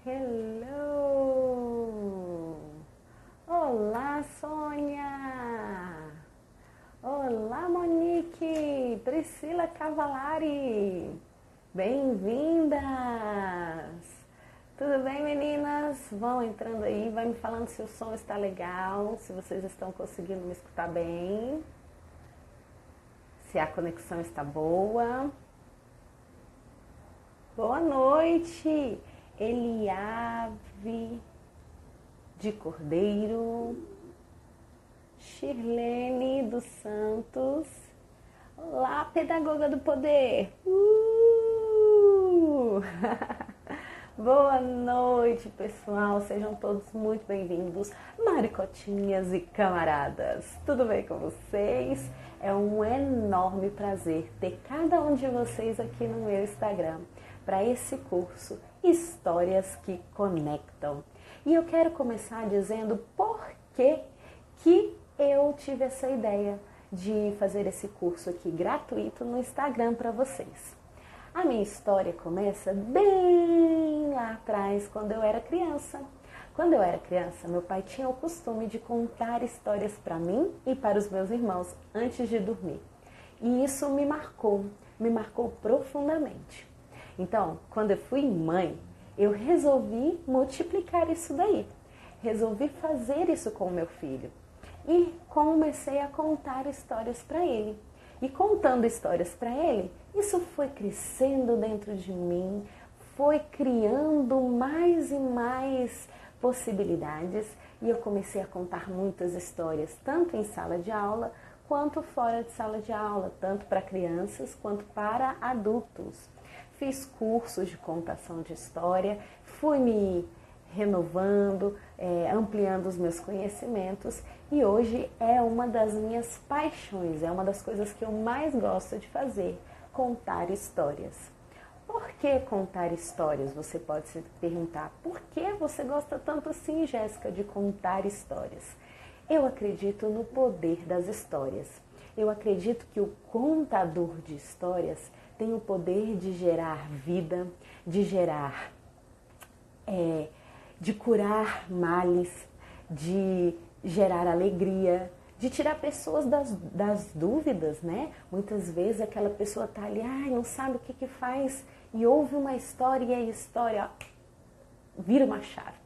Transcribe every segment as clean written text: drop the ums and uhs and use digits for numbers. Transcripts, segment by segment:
Hello! Olá, Sônia! Olá, Monique! Priscila Cavalari! Bem-vindas! Tudo bem, meninas? Vão entrando aí, vai me falando se o som está legal, se vocês estão conseguindo me escutar bem, se a conexão está boa. Boa noite, Eliave de Cordeiro, Shirlene dos Santos. Olá, pedagoga do poder. Boa noite, pessoal. Sejam todos muito bem-vindos, maricotinhas e camaradas. Tudo bem com vocês? É um enorme prazer ter cada um de vocês aqui no meu Instagram para esse curso Histórias que Conectam. E eu quero começar dizendo por que eu tive essa ideia de fazer esse curso aqui gratuito no Instagram para vocês. A minha história começa bem lá atrás, quando eu era criança. Quando eu era criança, meu pai tinha o costume de contar histórias para mim e para os meus irmãos antes de dormir. E isso me marcou profundamente. Então, quando eu fui mãe, eu resolvi multiplicar isso daí. Resolvi fazer isso com o meu filho. E comecei a contar histórias para ele. E contando histórias para ele, isso foi crescendo dentro de mim, foi criando mais e mais possibilidades. E eu comecei a contar muitas histórias, tanto em sala de aula, quanto fora de sala de aula, tanto para crianças quanto para adultos. Fiz cursos de contação de história, fui me renovando, ampliando os meus conhecimentos e hoje é uma das minhas paixões, é uma das coisas que eu mais gosto de fazer, contar histórias. Por que contar histórias? Você pode se perguntar, por que você gosta tanto assim, Jéssica, de contar histórias? Eu acredito no poder das histórias. Eu acredito que o contador de histórias tem o poder de gerar vida, de gerar, de curar males, de gerar alegria, de tirar pessoas das dúvidas, né? Muitas vezes aquela pessoa está ali, não sabe o que faz, e ouve uma história e a história vira uma chave,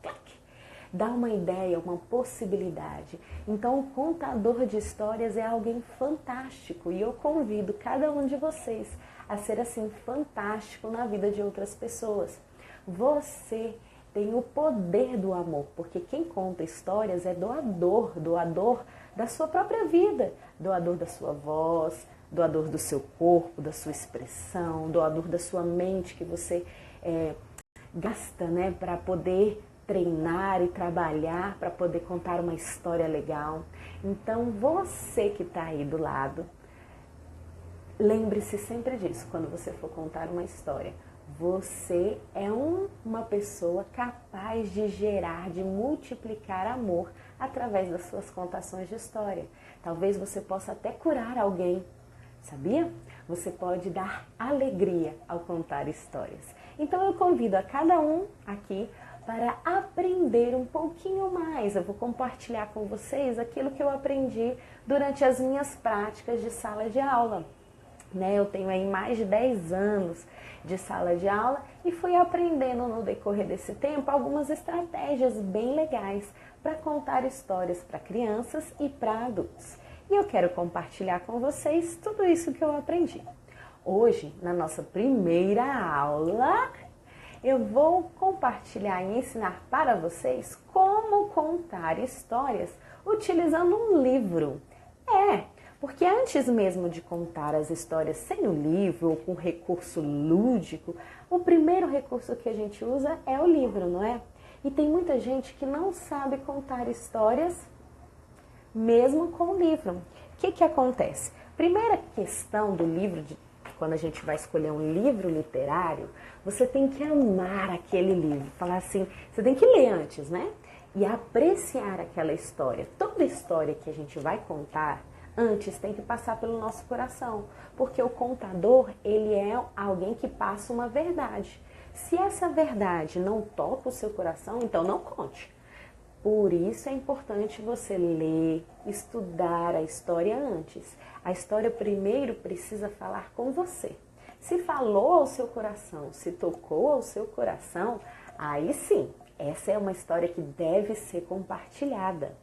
dá uma ideia, uma possibilidade. Então o contador de histórias é alguém fantástico e eu convido cada um de vocês a ser assim fantástico na vida de outras pessoas. Você tem o poder do amor, porque quem conta histórias é doador da sua própria vida, doador da sua voz, doador do seu corpo, da sua expressão, doador da sua mente que você gasta, né, para poder treinar e trabalhar, para poder contar uma história legal. Então você que está aí do lado, lembre-se sempre disso quando você for contar uma história. Você é uma pessoa capaz de gerar, de multiplicar amor através das suas contações de história. Talvez você possa até curar alguém, sabia? Você pode dar alegria ao contar histórias. Então eu convido a cada um aqui para aprender um pouquinho mais. Eu vou compartilhar com vocês aquilo que eu aprendi durante as minhas práticas de sala de aula. Eu tenho aí mais de 10 anos de sala de aula e fui aprendendo no decorrer desse tempo algumas estratégias bem legais para contar histórias para crianças e para adultos. E eu quero compartilhar com vocês tudo isso que eu aprendi. Hoje, na nossa primeira aula, eu vou compartilhar e ensinar para vocês como contar histórias utilizando um livro. Porque antes mesmo de contar as histórias sem o livro ou com recurso lúdico, o primeiro recurso que a gente usa é o livro, não é? E tem muita gente que não sabe contar histórias mesmo com o livro. O que acontece? Primeira questão do livro, quando a gente vai escolher um livro literário, você tem que amar aquele livro. Falar assim, você tem que ler antes, né? E apreciar aquela história. Toda história que a gente vai contar antes tem que passar pelo nosso coração, porque o contador, ele é alguém que passa uma verdade. Se essa verdade não toca o seu coração, então não conte. Por isso é importante você ler, estudar a história antes. A história primeiro precisa falar com você. Se falou ao seu coração, se tocou ao seu coração, aí sim, essa é uma história que deve ser compartilhada.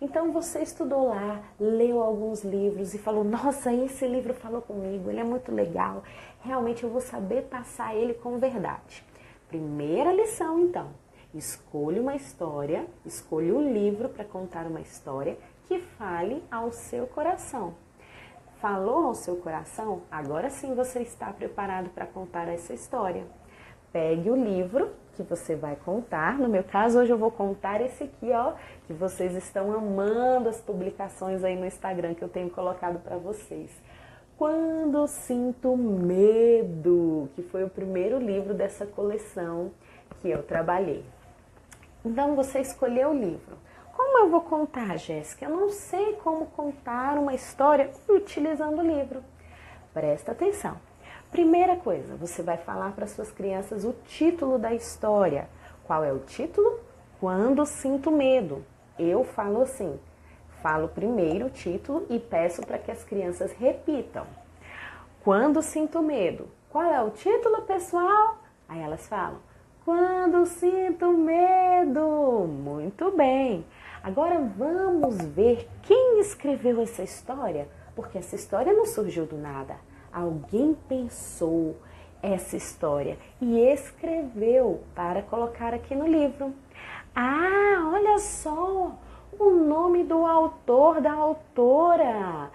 Então você estudou lá, leu alguns livros e falou, nossa, esse livro falou comigo, ele é muito legal, realmente eu vou saber passar ele com verdade. Primeira lição então, escolha uma história, escolha um livro para contar uma história que fale ao seu coração. Falou ao seu coração? Agora sim você está preparado para contar essa história. Pegue o livro que você vai contar. No meu caso, hoje eu vou contar esse aqui, ó, que vocês estão amando as publicações aí no Instagram que eu tenho colocado para vocês. Quando Sinto Medo, que foi o primeiro livro dessa coleção que eu trabalhei. Então, você escolheu o livro. Como eu vou contar, Jéssica? Eu não sei como contar uma história utilizando o livro. Presta atenção. Primeira coisa, você vai falar para suas crianças o título da história. Qual é o título? Quando Sinto Medo. Eu falo assim, falo primeiro o título e peço para que as crianças repitam. Quando Sinto Medo. Qual é o título, pessoal? Aí elas falam, Quando Sinto Medo. Muito bem. Agora vamos ver quem escreveu essa história, porque essa história não surgiu do nada. Alguém pensou essa história e escreveu para colocar aqui no livro. Ah, olha só o nome do autor, da autora.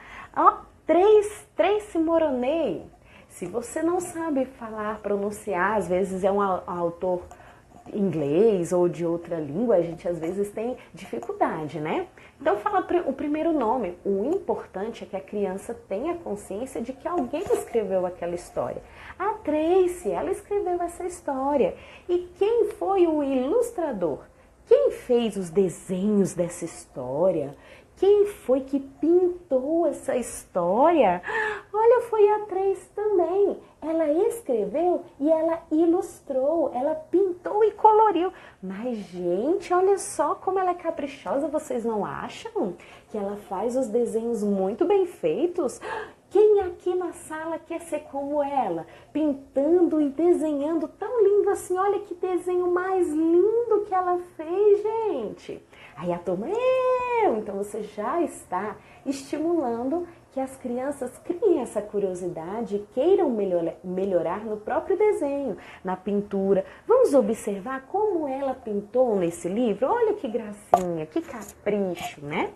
Tracy Moroney. Se você não sabe falar, pronunciar, às vezes é um autor inglês ou de outra língua, a gente às vezes tem dificuldade, né? Então fala o primeiro nome. O importante é que a criança tenha consciência de que alguém escreveu aquela história. A Tracy, ela escreveu essa história. E quem foi o ilustrador? Quem fez os desenhos dessa história? Quem foi que pintou essa história? Olha, foi a Tracy também. Ela escreveu e ela ilustrou, ela pintou e coloriu. Mas, gente, olha só como ela é caprichosa, vocês não acham? Que ela faz os desenhos muito bem feitos? Quem aqui na sala quer ser como ela? Pintando e desenhando tão lindo assim. Olha que desenho mais lindo que ela fez, gente. Aí a turma, então você já está estimulando que as crianças criem essa curiosidade e queiram melhorar no próprio desenho, na pintura. Vamos observar como ela pintou nesse livro? Olha que gracinha, que capricho, né?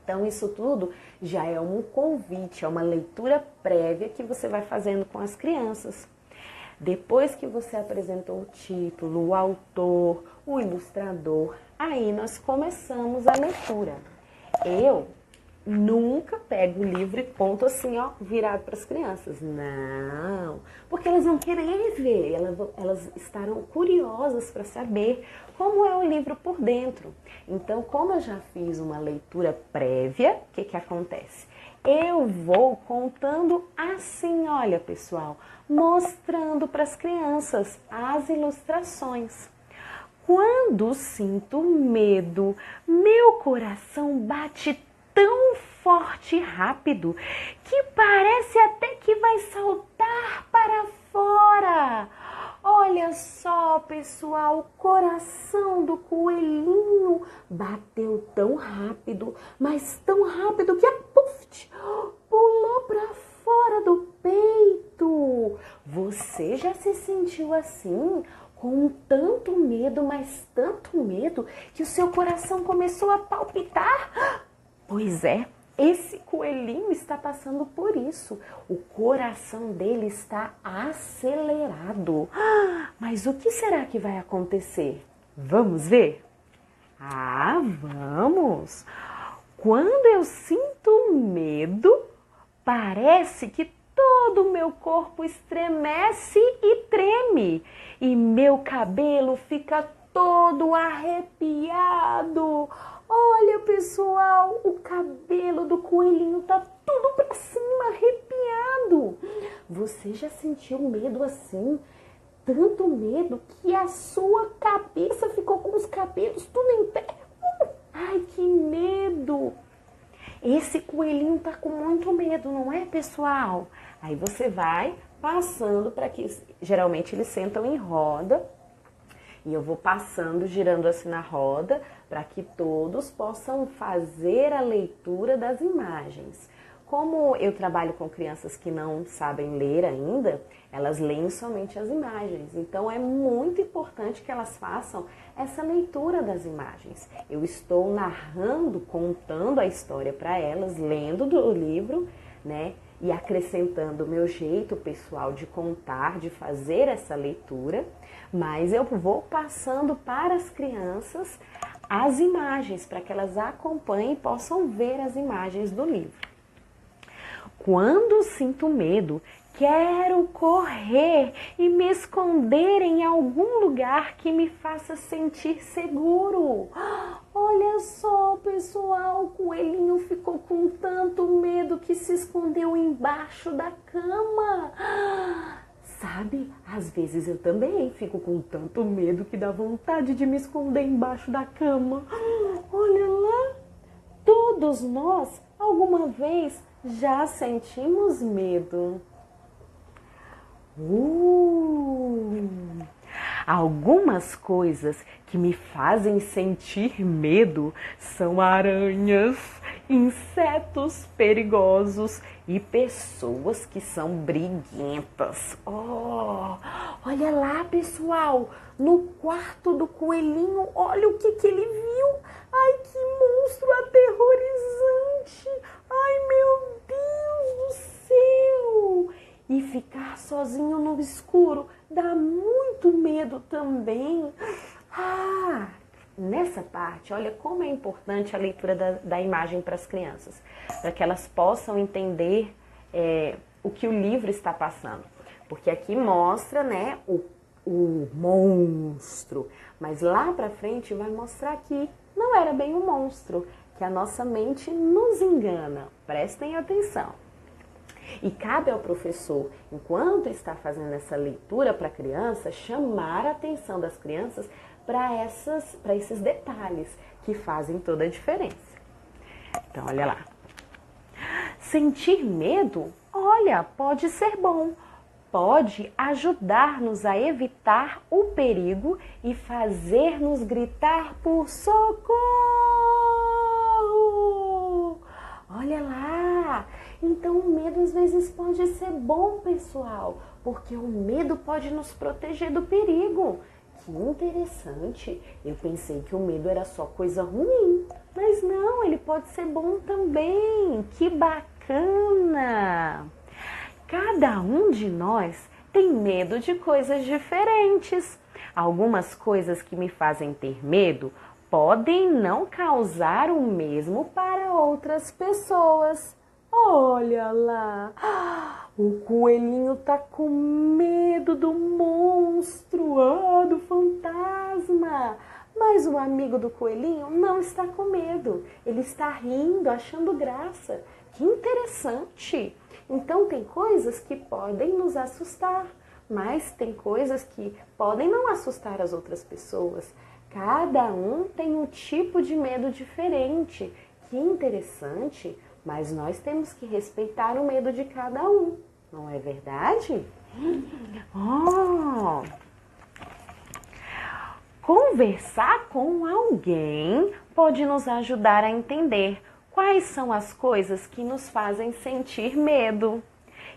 Então isso tudo já é um convite, é uma leitura prévia que você vai fazendo com as crianças. Depois que você apresentou o título, o autor, o ilustrador, aí nós começamos a leitura. Eu nunca pego o livro e ponto assim, ó, virado para as crianças. Não, porque elas vão querer ver, elas estarão curiosas para saber como é o livro por dentro. Então, como eu já fiz uma leitura prévia, o que acontece? Eu vou contando assim, olha pessoal, mostrando para as crianças as ilustrações. Quando sinto medo, meu coração bate tão forte e rápido que parece até que vai saltar para fora. Olha só, pessoal, o coração do coelhinho bateu tão rápido, mas tão rápido que pulou para fora do peito. Você já se sentiu assim? Com tanto medo, mas tanto medo, que o seu coração começou a palpitar? Pois é, esse coelhinho está passando por isso. O coração dele está acelerado. Mas o que será que vai acontecer? Vamos ver? Ah, vamos! Quando eu sinto medo, parece que todo o meu corpo estremece e treme. E meu cabelo fica todo arrepiado. Olha, pessoal, o cabelo do coelhinho tá tudo pra cima, arrepiado. Você já sentiu medo assim? tanto medo que a sua cabeça ficou com os cabelos tudo em pé. Ai, que medo! Esse coelhinho tá com muito medo, não é, pessoal? Aí você vai passando para que, geralmente eles sentam em roda, e eu vou passando, girando assim na roda, para que todos possam fazer a leitura das imagens. Como eu trabalho com crianças que não sabem ler ainda, elas leem somente as imagens. Então é muito importante que elas façam essa leitura das imagens. Eu estou narrando, contando a história para elas, lendo do livro, né? E acrescentando o meu jeito pessoal de contar, de fazer essa leitura, mas eu vou passando para as crianças as imagens, para que elas acompanhem e possam ver as imagens do livro. Quando sinto medo, quero correr e me esconder em algum lugar que me faça sentir seguro. Olha só, pessoal, o coelhinho ficou com tanto medo que se escondeu embaixo da cama. Sabe, às vezes eu também fico com tanto medo que dá vontade de me esconder embaixo da cama. Olha lá, todos nós, alguma vez, já sentimos medo. Algumas coisas que me fazem sentir medo são aranhas, insetos perigosos e pessoas que são briguentas. Oh, olha lá, pessoal, no quarto do coelhinho, olha o que ele viu. Ai, que monstro aterrorizante! Ai, meu Deus do céu! E ficar sozinho no escuro dá muito medo também. Nessa parte, olha como é importante a leitura da imagem para as crianças, para que elas possam entender o que o livro está passando. Porque aqui mostra, né, o monstro, mas lá para frente vai mostrar que não era bem um monstro, que a nossa mente nos engana. Prestem atenção. E cabe ao professor, enquanto está fazendo essa leitura para a criança, chamar a atenção das crianças para esses detalhes que fazem toda a diferença. Então, olha lá. Sentir medo, olha, pode ser bom. Pode ajudar-nos a evitar o perigo e fazer-nos gritar por socorro. Olha lá! Então o medo às vezes pode ser bom, pessoal, porque o medo pode nos proteger do perigo. Que interessante! Eu pensei que o medo era só coisa ruim, mas não, ele pode ser bom também. Que bacana! Cada um de nós tem medo de coisas diferentes. Algumas coisas que me fazem ter medo podem não causar o mesmo para outras pessoas. Olha lá, o coelhinho tá com medo do monstro, do fantasma. Mas o amigo do coelhinho não está com medo, ele está rindo, achando graça. Que interessante! Então tem coisas que podem nos assustar, mas tem coisas que podem não assustar as outras pessoas. Cada um tem um tipo de medo diferente. Que interessante! Mas nós temos que respeitar o medo de cada um, não é verdade? Conversar com alguém pode nos ajudar a entender quais são as coisas que nos fazem sentir medo.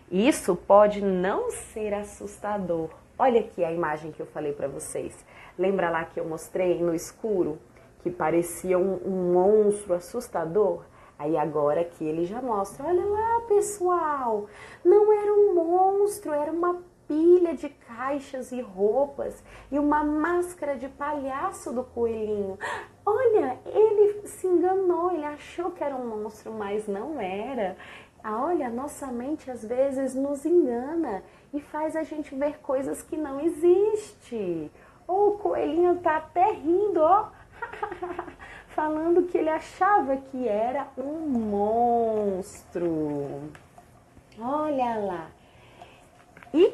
Isso pode não ser assustador. Olha aqui a imagem que eu falei para vocês. Lembra lá que eu mostrei no escuro que parecia um monstro assustador? Aí agora aqui ele já mostra, olha lá, pessoal, não era um monstro, era uma pilha de caixas e roupas e uma máscara de palhaço do coelhinho. Olha, ele se enganou, ele achou que era um monstro, mas não era. Olha, nossa mente às vezes nos engana e faz a gente ver coisas que não existem. O coelhinho tá até rindo, ó. Falando que ele achava que era um monstro. Olha lá. E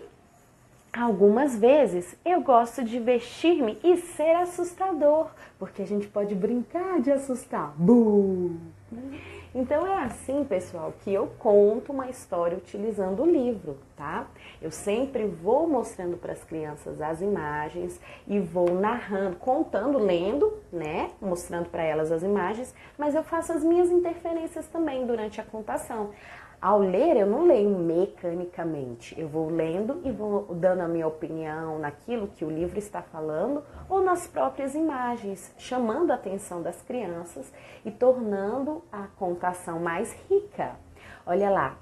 Algumas vezes eu gosto de vestir-me e ser assustador, porque a gente pode brincar de assustar. Bum! Então é assim, pessoal, que eu conto uma história utilizando o livro, tá? Eu sempre vou mostrando para as crianças as imagens e vou narrando, contando, lendo, né? Mostrando para elas as imagens, mas eu faço as minhas interferências também durante a contação. Ao ler, eu não leio mecanicamente, eu vou lendo e vou dando a minha opinião naquilo que o livro está falando ou nas próprias imagens, chamando a atenção das crianças e tornando a contação mais rica. Olha lá,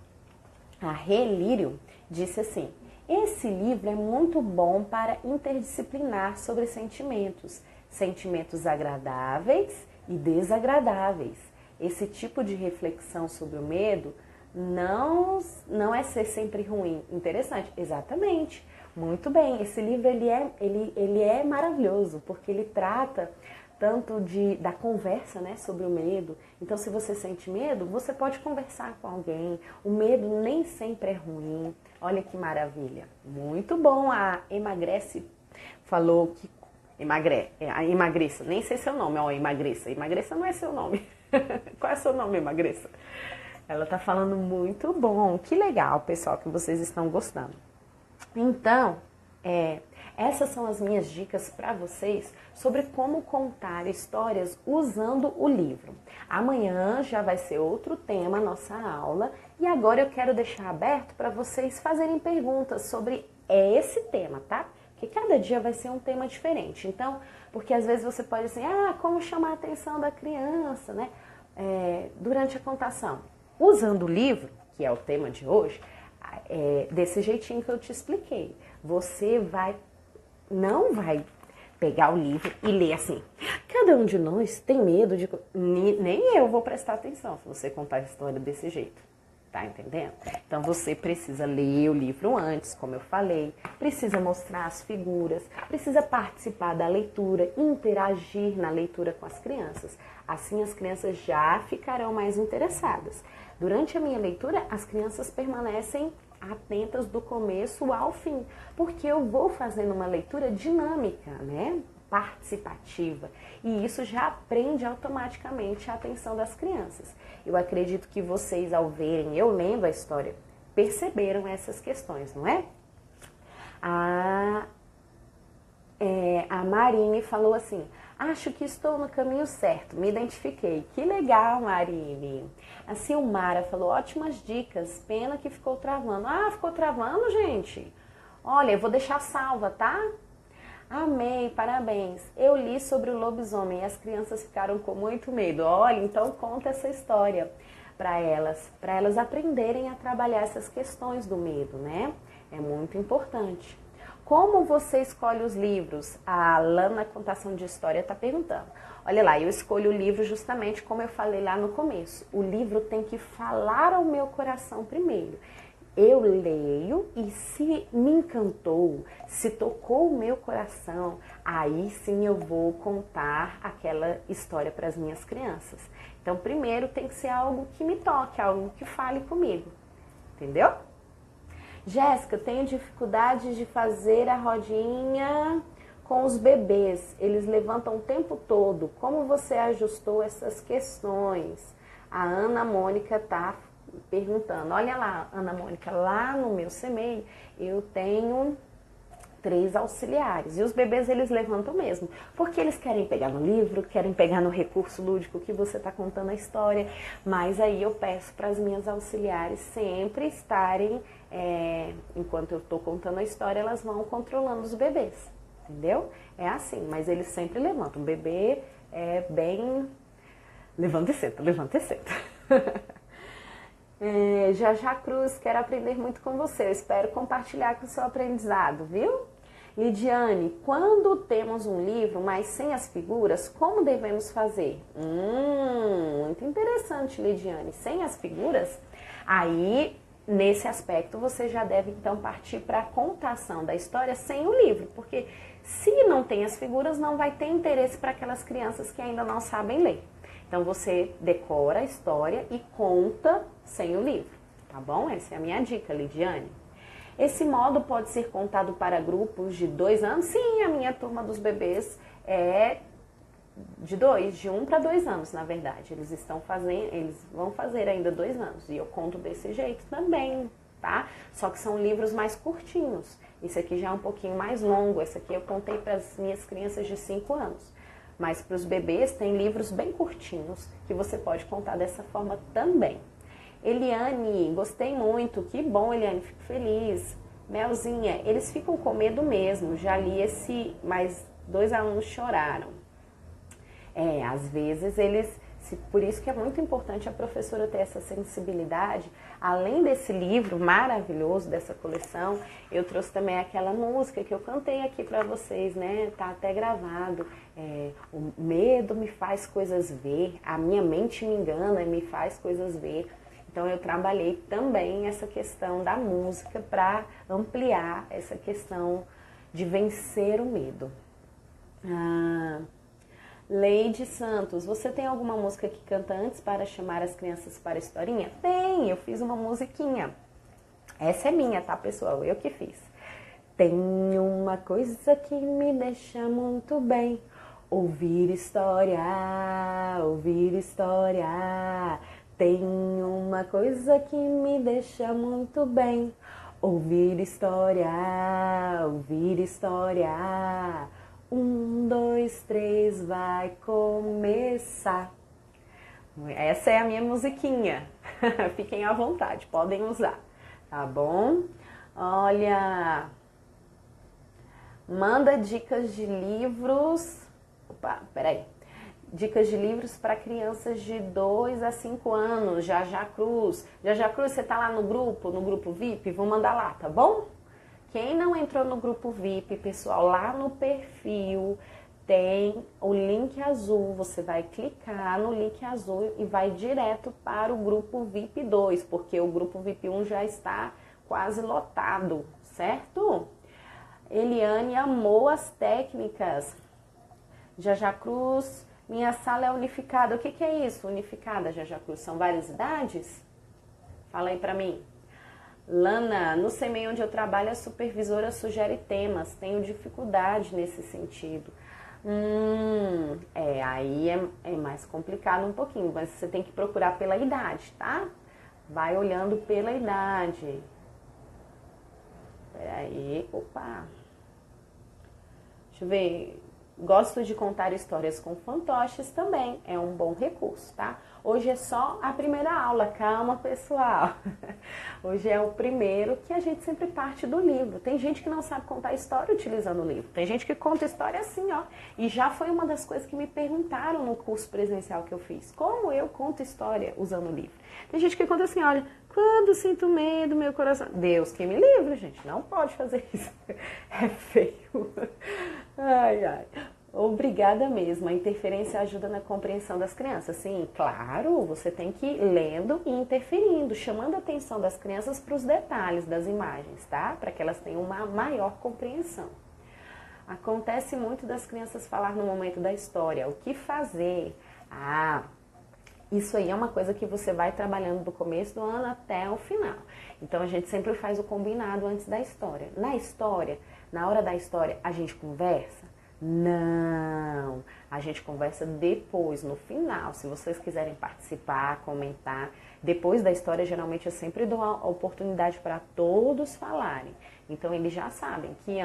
a Relírio disse assim: esse livro é muito bom para interdisciplinar sobre sentimentos, sentimentos agradáveis e desagradáveis. Esse tipo de reflexão sobre o medo não é ser sempre ruim. Interessante, exatamente. Muito bem, esse livro ele é maravilhoso, porque ele trata tanto da conversa, né, sobre o medo. Então, se você sente medo, você pode conversar com alguém. O medo nem sempre é ruim. Olha que maravilha. Muito bom. A Emagrece falou que... Emagreça, nem sei seu nome, ó, Emagreça. Emagreça não é seu nome. Qual é seu nome, Emagreça? Ela tá falando muito bom. Que legal, pessoal, que vocês estão gostando. Então, essas são as minhas dicas para vocês sobre como contar histórias usando o livro. Amanhã já vai ser outro tema a nossa aula e agora eu quero deixar aberto para vocês fazerem perguntas sobre esse tema, tá? Porque cada dia vai ser um tema diferente. Então, porque às vezes você pode dizer, como chamar a atenção da criança, né? Durante a contação. Usando o livro, que é o tema de hoje, desse jeitinho que eu te expliquei. Você não vai pegar o livro e ler assim. Cada um de nós tem medo de... Nem eu vou prestar atenção se você contar a história desse jeito. Tá entendendo? Então você precisa ler o livro antes, como eu falei, precisa mostrar as figuras, precisa participar da leitura, interagir na leitura com as crianças. Assim as crianças já ficarão mais interessadas. Durante a minha leitura, as crianças permanecem atentas do começo ao fim, porque eu vou fazendo uma leitura dinâmica, né? Participativa, e isso já prende automaticamente a atenção das crianças. Eu acredito que vocês, ao verem eu lendo a história, perceberam essas questões, não é? A Marine falou assim: acho que estou no caminho certo, me identifiquei. Que legal, Marine. A Silmara falou: ótimas dicas, pena que ficou travando. Ficou travando, gente? Olha, eu vou deixar salva, tá? Amei, parabéns. Eu li sobre o lobisomem e as crianças ficaram com muito medo. Olha, então conta essa história para elas aprenderem a trabalhar essas questões do medo, né? É muito importante. Como você escolhe os livros? A Lana Contação de História está perguntando. Olha lá, eu escolho o livro justamente como eu falei lá no começo. O livro tem que falar ao meu coração primeiro. Eu leio e se me encantou, se tocou o meu coração, aí sim eu vou contar aquela história para as minhas crianças. Então, primeiro tem que ser algo que me toque, algo que fale comigo, entendeu? Jéssica, tenho dificuldade de fazer a rodinha com os bebês, eles levantam o tempo todo. Como você ajustou essas questões? A Ana Mônica tá perguntando. Olha lá, Ana Mônica, lá no meu CMEI eu tenho 3 auxiliares e os bebês eles levantam mesmo, porque eles querem pegar no livro, querem pegar no recurso lúdico que você está contando a história, mas aí eu peço para as minhas auxiliares sempre estarem, enquanto eu estou contando a história, elas vão controlando os bebês, entendeu? É assim, mas eles sempre levantam. O bebê é bem... levanta e senta, levanta e senta. Jajá Cruz, quero aprender muito com você. Eu espero compartilhar com o seu aprendizado, viu? Lidiane, quando temos um livro, mas sem as figuras, como devemos fazer? Muito interessante, Lidiane. Sem as figuras, aí, nesse aspecto, você já deve, então, partir para a contação da história sem o livro. Porque se não tem as figuras, não vai ter interesse para aquelas crianças que ainda não sabem ler. Então, você decora a história e conta sem o livro, tá bom? Essa é a minha dica, Lidiane. Esse modo pode ser contado para grupos de 2 anos? Sim, a minha turma dos bebês é de 1 para 2 anos, na verdade. Eles vão fazer ainda 2 anos. E eu conto desse jeito também, tá? Só que são livros mais curtinhos. Esse aqui já é um pouquinho mais longo. Esse aqui eu contei para as minhas crianças de 5 anos. Mas para os bebês tem livros bem curtinhos que você pode contar dessa forma também. Eliane, gostei muito. Que bom, Eliane, fico feliz. Melzinha, eles ficam com medo mesmo. Já li esse, mas 2 alunos choraram. Às vezes por isso que é muito importante a professora ter essa sensibilidade. Além desse livro maravilhoso, dessa coleção, eu trouxe também aquela música que eu cantei aqui para vocês, né? Tá até gravado. O medo me faz coisas ver, a minha mente me engana e me faz coisas ver. Então eu trabalhei também essa questão da música para ampliar essa questão de vencer o medo. Leide Santos, você tem alguma música que canta antes para chamar as crianças para a historinha? Tem, eu fiz uma musiquinha. Essa é minha, tá, pessoal? Eu que fiz. Tem uma coisa que me deixa muito bem. Ouvir história, ouvir história. Tem uma coisa que me deixa muito bem. Ouvir história, ouvir história. 1, 2, 3, vai começar. Essa é a minha musiquinha. Fiquem à vontade, podem usar, tá bom? Olha, manda dicas de livros. Opa, peraí. Dicas de livros para crianças de 2 a 5 anos. Jaja Cruz. Jaja Cruz, você tá lá no grupo VIP? Vou mandar lá, tá bom? Quem não entrou no grupo VIP, pessoal, lá no perfil tem o link azul. Você vai clicar no link azul e vai direto para o grupo VIP 2, porque o grupo VIP 1 já está quase lotado, certo? Eliane amou as técnicas. Jaja Cruz, minha sala é unificada. O que é isso, unificada, Jaja Cruz? São várias idades? Fala aí pra mim. Lana, no CEMEI onde eu trabalho, a supervisora sugere temas. Tenho dificuldade nesse sentido. Aí é mais complicado um pouquinho, mas você tem que procurar pela idade, tá? Vai olhando pela idade. Peraí, opa. Deixa eu ver. Gosto de contar histórias com fantoches também, é um bom recurso, tá? Hoje é só a primeira aula, calma pessoal. Hoje é o primeiro que a gente sempre parte do livro. Tem gente que não sabe contar história utilizando o livro. Tem gente que conta história assim, ó. E já foi uma das coisas que me perguntaram no curso presencial que eu fiz. Como eu conto história usando o livro? Tem gente que conta assim, olha, quando sinto medo, meu coração... Deus que me livre, gente, não pode fazer isso. É feio. Ai, ai. Obrigada mesmo. A interferência ajuda na compreensão das crianças. Sim, claro, você tem que ir lendo e interferindo, chamando a atenção das crianças para os detalhes das imagens, tá? Para que elas tenham uma maior compreensão. Acontece muito das crianças falar no momento da história. O que fazer? Isso aí é uma coisa que você vai trabalhando do começo do ano até o final. Então a gente sempre faz o combinado antes da história. Na hora da história, a gente conversa? Não, a gente conversa depois, no final. Se vocês quiserem participar, comentar, depois da história, geralmente eu sempre dou a oportunidade para todos falarem. Então eles já sabem que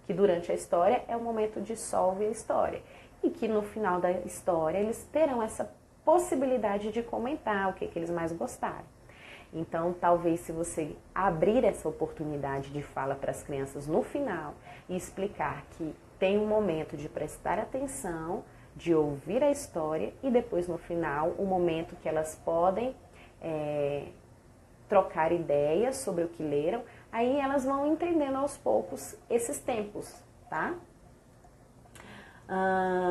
que durante a história é o momento de solve a história. E que no final da história eles terão essa possibilidade de comentar o que eles mais gostaram. Então, talvez se você abrir essa oportunidade de fala para as crianças no final e explicar que tem um momento de prestar atenção, de ouvir a história e depois no final o momento que elas podem trocar ideias sobre o que leram, aí elas vão entendendo aos poucos esses tempos, tá?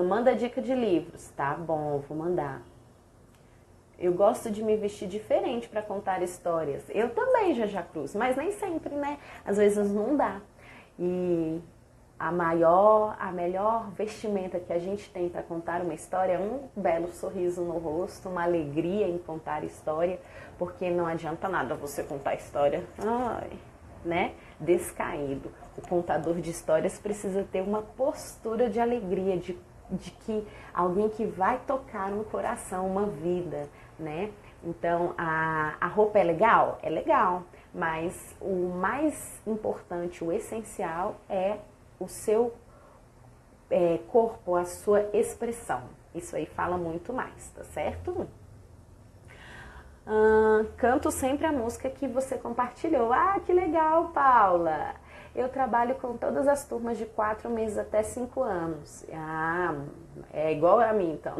Manda dica de livros, tá bom, vou mandar. Eu gosto de me vestir diferente para contar histórias. Eu também, Jaja Cruz, mas nem sempre, né? Às vezes não dá. E a melhor vestimenta que a gente tem para contar uma história é um belo sorriso no rosto, uma alegria em contar história, porque não adianta nada você contar história. Ai, né, descaído. O contador de histórias precisa ter uma postura de alegria, de que alguém que vai tocar no coração, uma vida, né? Então, a roupa é legal? É legal, mas o mais importante, o essencial é o seu corpo, a sua expressão. Isso aí fala muito mais, tá certo? Canto sempre a música que você compartilhou. Ah, que legal, Paula! Eu trabalho com todas as turmas de 4 meses até 5 anos. Ah, é igual a mim, então.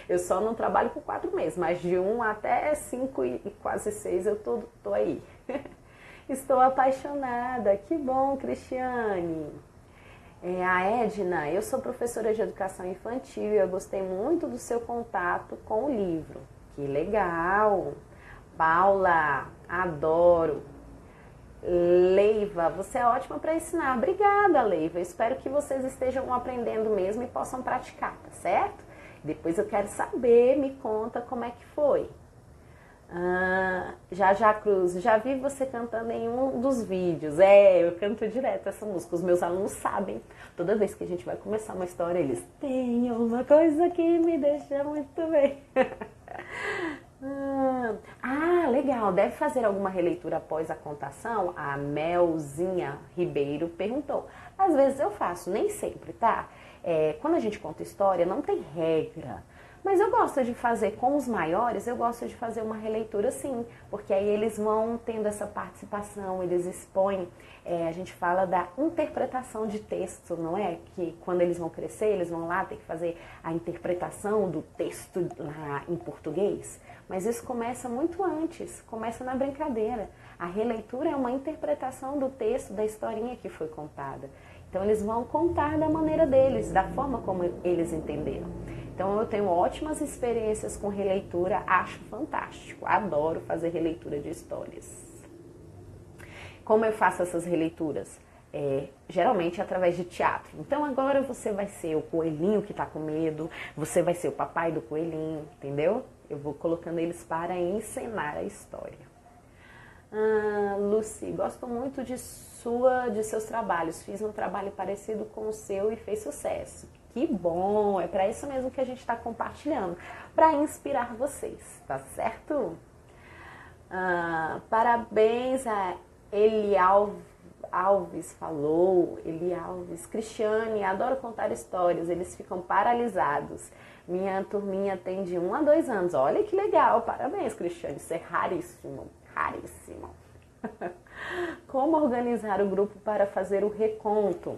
Eu só não trabalho com 4 meses, mas de 1 até 5 e quase 6 eu tô aí. Estou apaixonada. Que bom, Cristiane. A Edna, eu sou professora de educação infantil e eu gostei muito do seu contato com o livro. Que legal! Paula, adoro! Leiva, você é ótima para ensinar. Obrigada, Leiva. Espero que vocês estejam aprendendo mesmo e possam praticar, tá certo? Depois eu quero saber, me conta como é que foi. Já Cruz, já vi você cantando em um dos vídeos. Eu canto direto essa música. Os meus alunos sabem. Toda vez que a gente vai começar uma história, eles têm uma coisa que me deixa muito bem. Legal. Deve fazer alguma releitura após a contação? A Melzinha Ribeiro perguntou. Às vezes eu faço, nem sempre, tá? Quando a gente conta história, não tem regra. Mas eu gosto de fazer com os maiores, eu gosto de fazer uma releitura sim, porque aí eles vão tendo essa participação, eles expõem, a gente fala da interpretação de texto, não é? Que quando eles vão crescer, eles vão lá ter que fazer a interpretação do texto lá em português. Mas isso começa muito antes, começa na brincadeira. A releitura é uma interpretação do texto, da historinha que foi contada. Então eles vão contar da maneira deles, da forma como eles entenderam. Então eu tenho ótimas experiências com releitura, acho fantástico, adoro fazer releitura de histórias. Como eu faço essas releituras? Geralmente através de teatro. Então agora você vai ser o coelhinho que está com medo, você vai ser o papai do coelhinho, entendeu? Eu vou colocando eles para encenar a história. Lucy, gosto muito de seus trabalhos, fiz um trabalho parecido com o seu e fez sucesso. Que bom, é para isso mesmo que a gente está compartilhando, para inspirar vocês, tá certo? Parabéns a Eli Alves falou, Eli Alves, Cristiane, adoro contar histórias, eles ficam paralisados. Minha turminha tem de 1 a 2 anos, olha que legal, parabéns, Cristiane, isso é raríssimo, raríssimo. Como organizar o grupo para fazer o reconto?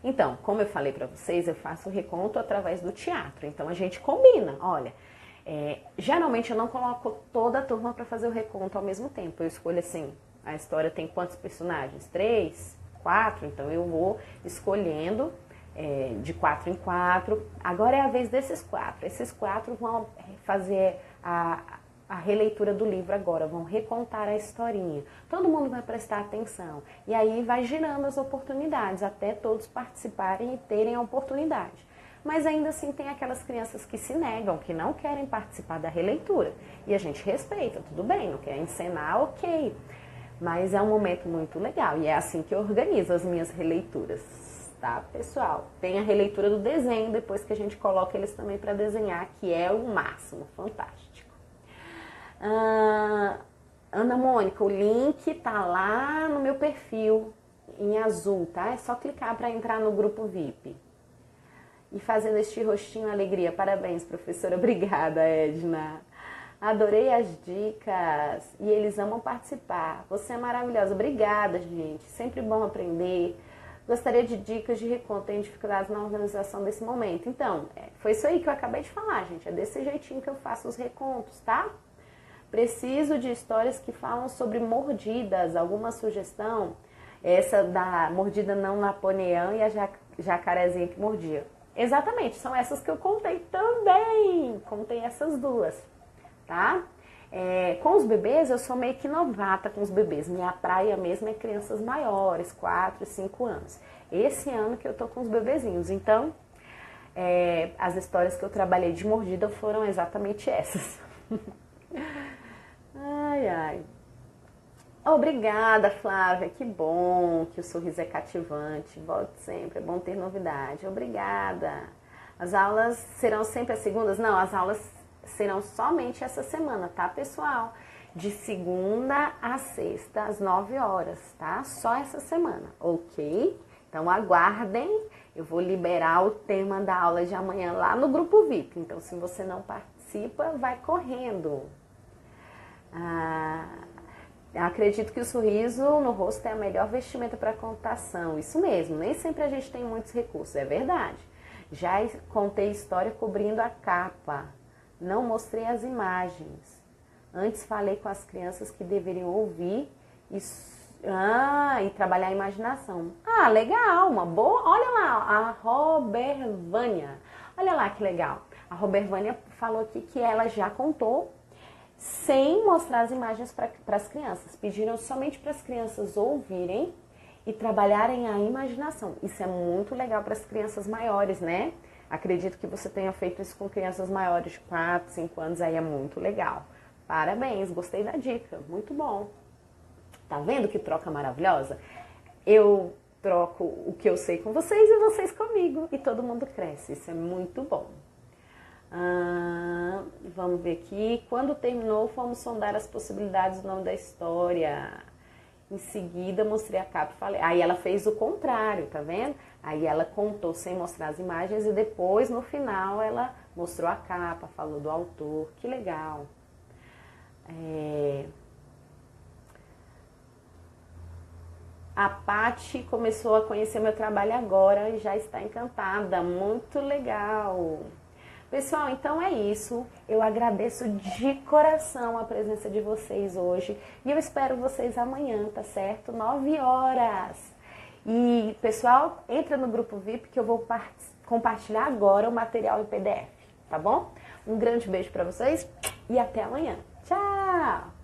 Então, como eu falei para vocês, eu faço o reconto através do teatro. Então, a gente combina. Olha, geralmente eu não coloco toda a turma para fazer o reconto ao mesmo tempo. Eu escolho assim, a história tem quantos personagens? 3, 4. Então, eu vou escolhendo de 4 em 4. Agora é a vez desses 4. Esses 4 vão fazer a releitura do livro agora, vão recontar a historinha. Todo mundo vai prestar atenção. E aí vai girando as oportunidades, até todos participarem e terem a oportunidade. Mas ainda assim tem aquelas crianças que se negam, que não querem participar da releitura. E a gente respeita, tudo bem, não quer encenar, ok. Mas é um momento muito legal e é assim que eu organizo as minhas releituras, tá, pessoal? Tem a releitura do desenho, depois que a gente coloca eles também para desenhar, que é o máximo, fantástico. Ana Mônica, o link tá lá no meu perfil em azul, tá? É só clicar para entrar no grupo VIP. E fazendo este rostinho alegria. Parabéns, professora. Obrigada, Edna. Adorei as dicas e eles amam participar. Você é maravilhosa. Obrigada, gente. Sempre bom aprender. Gostaria de dicas de reconto. Tenho dificuldades na organização desse momento. Então, foi isso aí que eu acabei de falar, gente. É desse jeitinho que eu faço os recontos, tá? Preciso de histórias que falam sobre mordidas. Alguma sugestão? Essa da mordida não napoleão e a jacarezinha que mordia. Exatamente, são essas que eu contei também. Contei essas duas, tá? Com os bebês, eu sou meio que novata com os bebês. Minha praia mesmo é crianças maiores, 4 e 5 anos. Esse ano que eu tô com os bebezinhos. Então, as histórias que eu trabalhei de mordida foram exatamente essas. Ai, ai. Obrigada, Flávia. Que bom que o sorriso é cativante. Volte sempre, é bom ter novidade. Obrigada. As aulas serão sempre às segundas? Não, as aulas serão somente essa semana, tá, pessoal? De segunda a sexta, às 9 horas, tá? Só essa semana, ok? Então aguardem, eu vou liberar o tema da aula de amanhã lá no grupo VIP. Então, se você não participa, vai correndo. Acredito que o sorriso no rosto é a melhor vestimenta para contação. Isso mesmo, nem sempre a gente tem muitos recursos, é verdade. Já contei história cobrindo a capa, não mostrei as imagens. Antes falei com as crianças que deveriam ouvir e trabalhar a imaginação. Legal, uma boa. Olha lá, a Robervânia. Olha lá que legal. A Robervânia falou aqui que ela já contou sem mostrar as imagens para as crianças. Pediram somente para as crianças ouvirem e trabalharem a imaginação. Isso é muito legal para as crianças maiores, né? Acredito que você tenha feito isso com crianças maiores de 4, 5 anos, aí é muito legal. Parabéns, gostei da dica, muito bom. Tá vendo que troca maravilhosa? Eu troco o que eu sei com vocês e vocês comigo, e todo mundo cresce, isso é muito bom. Vamos ver aqui. Quando terminou, fomos sondar as possibilidades do nome da história. Em seguida, mostrei a capa e falei. Aí ela fez o contrário, tá vendo? Aí ela contou sem mostrar as imagens e depois, no final, ela mostrou a capa, falou do autor. Que legal. A Paty começou a conhecer meu trabalho agora e já está encantada. Muito legal. Pessoal, então é isso. Eu agradeço de coração a presença de vocês hoje. E eu espero vocês amanhã, tá certo? 9 horas. E, pessoal, entra no grupo VIP que eu vou compartilhar agora o material em PDF, tá bom? Um grande beijo para vocês e até amanhã. Tchau!